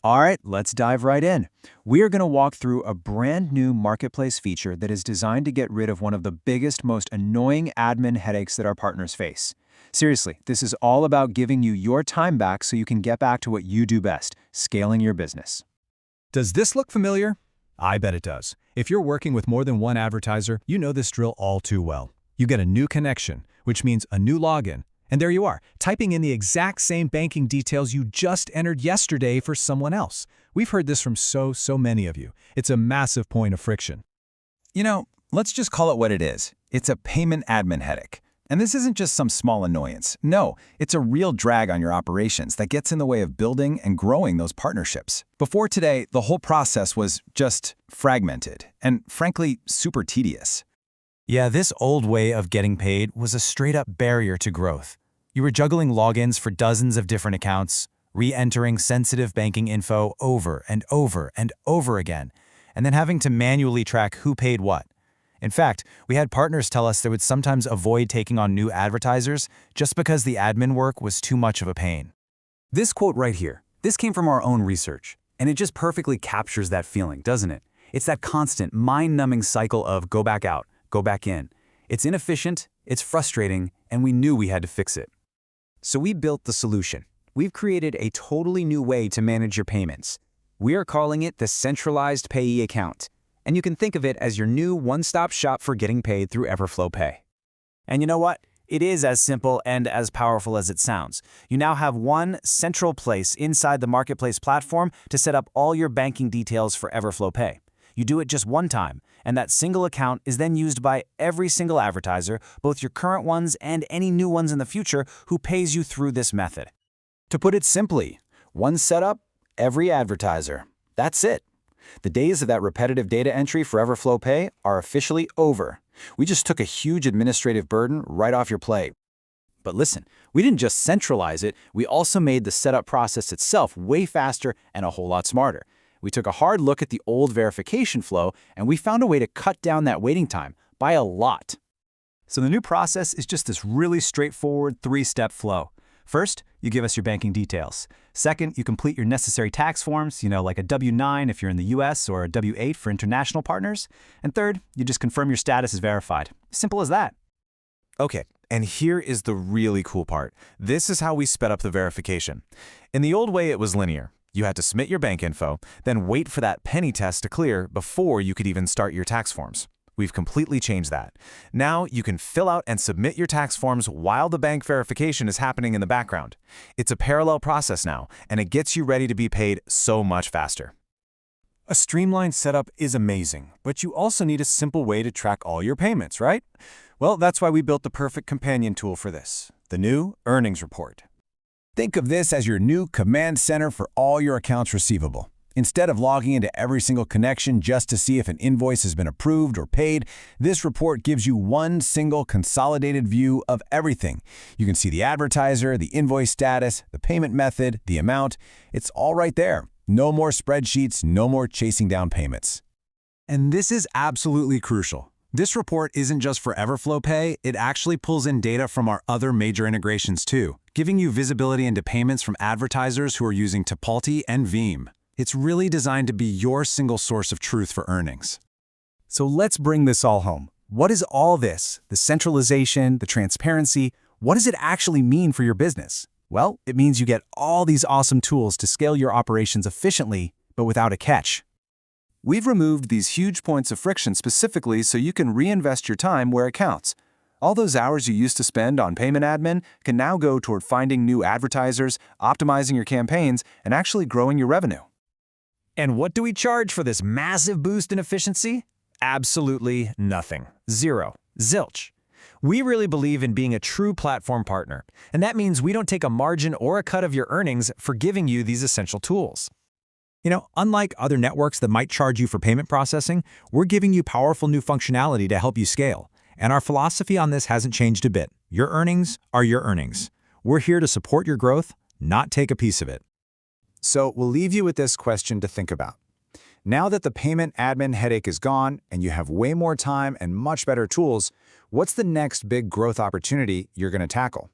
All right, let's dive right in. We are going to walk through a brand new marketplace feature that is designed to get rid of one of the biggest, most annoying admin headaches that our partners face. Seriously, this is all about giving you your time back so you can get back to what you do best, scaling your business. Does this look familiar? I bet it does. If you're working with more than one advertiser, you know this drill all too well. You get a new connection, which means a new login. And there you are, typing in the exact same banking details you just entered yesterday for someone else. We've heard this from so many of you. It's a massive point of friction. Let's just call it what it is. It's a payment admin headache. And this isn't just some small annoyance. No, it's a real drag on your operations that gets in the way of building and growing those partnerships. Before today, the whole process was just fragmented and, frankly, super tedious. Yeah, this old way of getting paid was a straight-up barrier to growth. You were juggling logins for dozens of different accounts, re-entering sensitive banking info over and over and over again, and then having to manually track who paid what. In fact, we had partners tell us they would sometimes avoid taking on new advertisers just because the admin work was too much of a pain. This quote right here, this came from our own research, and it just perfectly captures that feeling, doesn't it? It's that constant, mind-numbing cycle of go back out, go back in. It's inefficient, it's frustrating, and we knew we had to fix it. So we built the solution. We've created a totally new way to manage your payments. We are calling it the Centralized Payee Account. And you can think of it as your new one-stop shop for getting paid through Everflow Pay. And you know what? It is as simple and as powerful as it sounds. You now have one central place inside the marketplace platform to set up all your banking details for Everflow Pay. You do it just one time, and that single account is then used by every single advertiser, both your current ones and any new ones in the future, who pays you through this method. To put it simply, one setup, every advertiser. That's it. The days of that repetitive data entry for Everflow Pay are officially over. We just took a huge administrative burden right off your plate. But listen, we didn't just centralize it, we also made the setup process itself way faster and a whole lot smarter. We took a hard look at the old verification flow, and we found a way to cut down that waiting time by a lot. So the new process is just this really straightforward three-step flow. First, you give us your banking details. Second, you complete your necessary tax forms, like a W-9 if you're in the US or a W-8 for international partners. And third, you just confirm your status is verified. Simple as that. Okay, and here is the really cool part. This is how we sped up the verification. In the old way, it was linear. You had to submit your bank info, then wait for that penny test to clear before you could even start your tax forms. We've completely changed that. Now you can fill out and submit your tax forms while the bank verification is happening in the background. It's a parallel process now, and it gets you ready to be paid so much faster. A streamlined setup is amazing, but you also need a simple way to track all your payments, right? Well, that's why we built the perfect companion tool for this, the new Earnings Report. Think of this as your new command center for all your accounts receivable. Instead of logging into every single connection just to see if an invoice has been approved or paid, this report gives you one single consolidated view of everything. You can see the advertiser, the invoice status, the payment method, the amount. It's all right there. No more spreadsheets, no more chasing down payments. And this is absolutely crucial. This report isn't just for Everflow Pay, it actually pulls in data from our other major integrations too, giving you visibility into payments from advertisers who are using Tipalti and Veeam. It's really designed to be your single source of truth for earnings. So let's bring this all home. What is all this? The centralization, the transparency, what does it actually mean for your business? Well, it means you get all these awesome tools to scale your operations efficiently, but without a catch. We've removed these huge points of friction specifically so you can reinvest your time where it counts. All those hours you used to spend on payment admin can now go toward finding new advertisers, optimizing your campaigns, and actually growing your revenue. And what do we charge for this massive boost in efficiency? Absolutely nothing. Zero. Zilch. We really believe in being a true platform partner, and that means we don't take a margin or a cut of your earnings for giving you these essential tools. Unlike other networks that might charge you for payment processing, we're giving you powerful new functionality to help you scale. And our philosophy on this hasn't changed a bit. Your earnings are your earnings. We're here to support your growth, not take a piece of it. So we'll leave you with this question to think about. Now that the payment admin headache is gone and you have way more time and much better tools, what's the next big growth opportunity you're going to tackle?